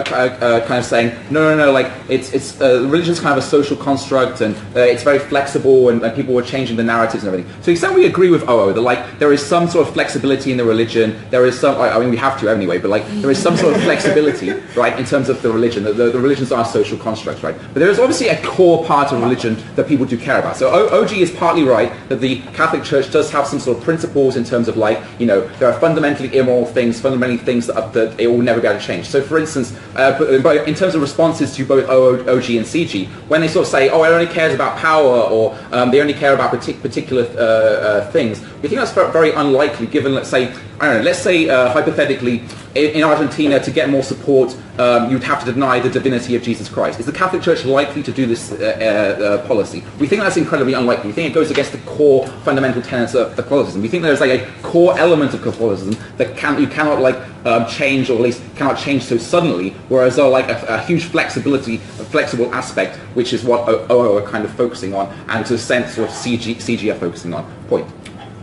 kind of saying, no, like it's religion's kind of a social construct and it's very flexible and people were changing the narratives and everything. So to the extent we agree with OO that like there is some sort of flexibility in the religion, there is some, I mean we have to anyway, but like there is some sort of flexibility, right, in terms of the religion. The religions are social constructs, right? But there is obviously a core part of religion that people do care about. So OG is partly right that the Catholic Church does have some sort of principles in terms of like, you know, there are fundamentally immoral things, fundamentally things that it will never be able to change. So for instance, in terms of responses to both OG and CG, when they sort of say, oh, it only cares about power, or they only care about particular things, we think that's very unlikely given, let's say, hypothetically, in Argentina, to get more support, you'd have to deny the divinity of Jesus Christ. Is the Catholic Church likely to do this policy? We think that's incredibly unlikely. We think it goes against the core fundamental tenets of Catholicism. We think there's like a core element of Catholicism that you cannot like change, or at least cannot change so suddenly, whereas there are like a huge flexible aspect, which is what OO are kind of focusing on, and to a sense what CG are focusing on. Point.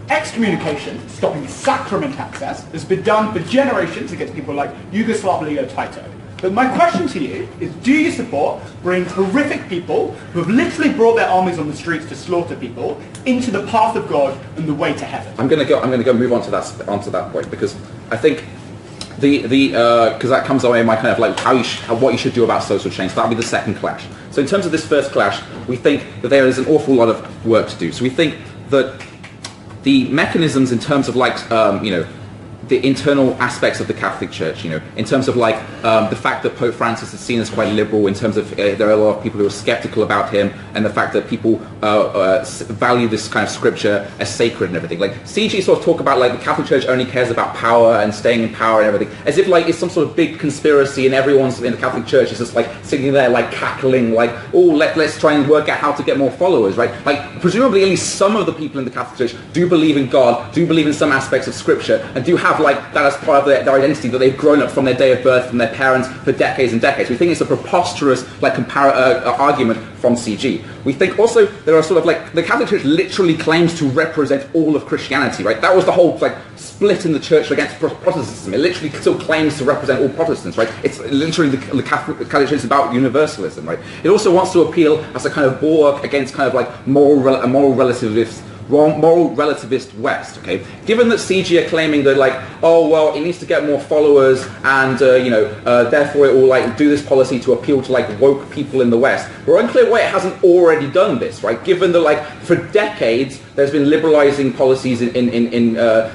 Excommunication, stopping sacrament access, has been done for generations against people like Yugoslav Leo Tito. But my question to you is, do you support bringing horrific people who have literally brought their armies on the streets to slaughter people into the path of God and the way to heaven? I'm going to go move on to that point, because I think because that comes away in my kind of like what you should do about social change. That'll be the second clash. So in terms of this first clash, we think that there is an awful lot of work to do. So we think that the mechanisms in terms of like, you know, the internal aspects of the Catholic Church, you know, in terms of like the fact that Pope Francis is seen as quite liberal, in terms of there are a lot of people who are skeptical about him, and the fact that people value this kind of scripture as sacred and everything. Like CG sort of talk about like the Catholic Church only cares about power and staying in power and everything, as if like it's some sort of big conspiracy and everyone's in the Catholic Church is just like sitting there like cackling like, oh, let's try and work out how to get more followers, right? Like presumably at least some of the people in the Catholic Church do believe in God, do believe in some aspects of scripture, and do have like that as part of their identity, that they've grown up from their day of birth from their parents for decades and decades. We think it's a preposterous like argument from CG. We think also there are sort of like the Catholic Church literally claims to represent all of Christianity, right? That was the whole like split in the church against Protestantism. It literally still claims to represent all Protestants, right? It's literally the Catholic Church is about universalism, right? It also wants to appeal as a kind of bulwark against kind of like moral relativist West, okay? Given that CG are claiming that like, oh well, it needs to get more followers and therefore it will like do this policy to appeal to like woke people in the West, we're unclear why it hasn't already done this, right? Given that like for decades there's been liberalizing policies in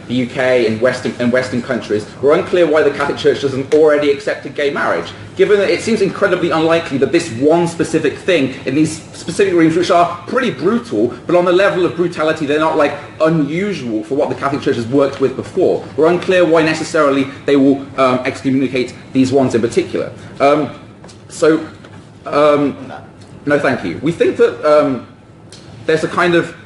the UK and Western countries, we're unclear why the Catholic Church doesn't already accept gay marriage. Given that it seems incredibly unlikely that this one specific thing in these specific regimes, which are pretty brutal, but on the level of brutality they're not like unusual for what the Catholic Church has worked with before. We're unclear why necessarily they will excommunicate these ones in particular. No thank you. We think that there's a kind of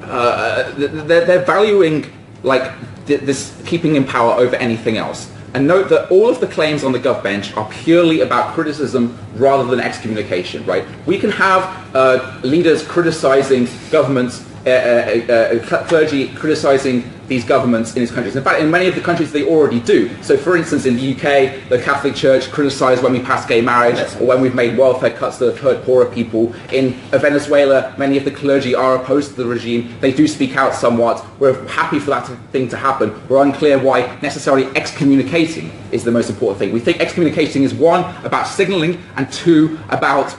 they're valuing like this keeping in power over anything else. And note that all of the claims on the Gov bench are purely about criticism rather than excommunication, right? We can have leaders criticizing governments clergy criticising these governments in these countries. In fact, in many of the countries they already do. So for instance, in the UK, the Catholic Church criticised when we passed gay marriage or when we've made welfare cuts that have hurt poorer people. In Venezuela, many of the clergy are opposed to the regime. They do speak out somewhat. We're happy for that thing to happen. We're unclear why necessarily excommunicating is the most important thing. We think excommunicating is, one, about signalling, and two, about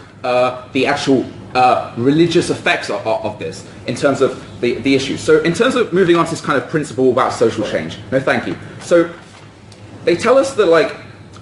the actual religious effects of this in terms of the issue. So in terms of moving on to this kind of principle about social change, no thank you. So they tell us that, like,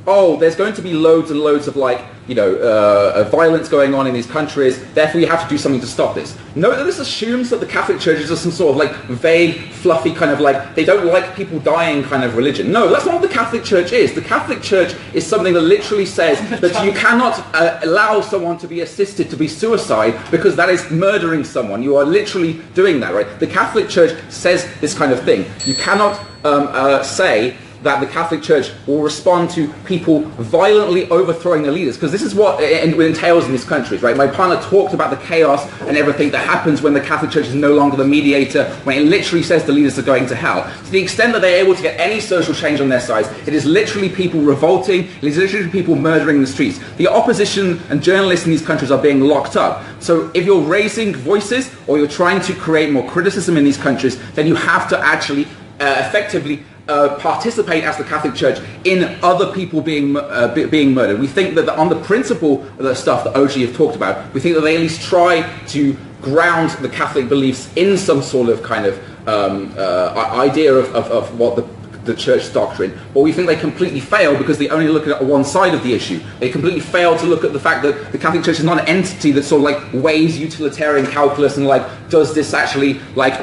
oh, there's going to be loads and loads of, like, you know, violence going on in these countries, therefore you have to do something to stop this. Note that this assumes that the Catholic Church is just some sort of, like, vague, fluffy kind of, like, they don't like people dying kind of religion. No, that's not what the Catholic Church is. The Catholic Church is something that literally says that you cannot allow someone to be assisted to be suicide because that is murdering someone. You are literally doing that, right? The Catholic Church says this kind of thing. You cannot say that the Catholic Church will respond to people violently overthrowing their leaders, because this is what it entails in these countries, right? My partner talked about the chaos and everything that happens when the Catholic Church is no longer the mediator, when it literally says the leaders are going to hell. To the extent that they're able to get any social change on their side, it is literally people revolting, it is literally people murdering in the streets. The opposition and journalists in these countries are being locked up. So if you're raising voices or you're trying to create more criticism in these countries, then you have to actually effectively participate as the Catholic Church in other people being murdered. We think that on the principle of the stuff that OG have talked about, we think that they at least try to ground the Catholic beliefs in some sort of kind of idea of what the Church doctrine, but we think they completely fail because they only look at one side of the issue. They completely fail to look at the fact that the Catholic Church is not an entity that sort of like weighs utilitarian calculus and like, does this actually like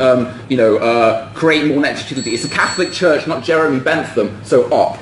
create more net utility? It's the Catholic Church, not Jeremy Bentham. So op.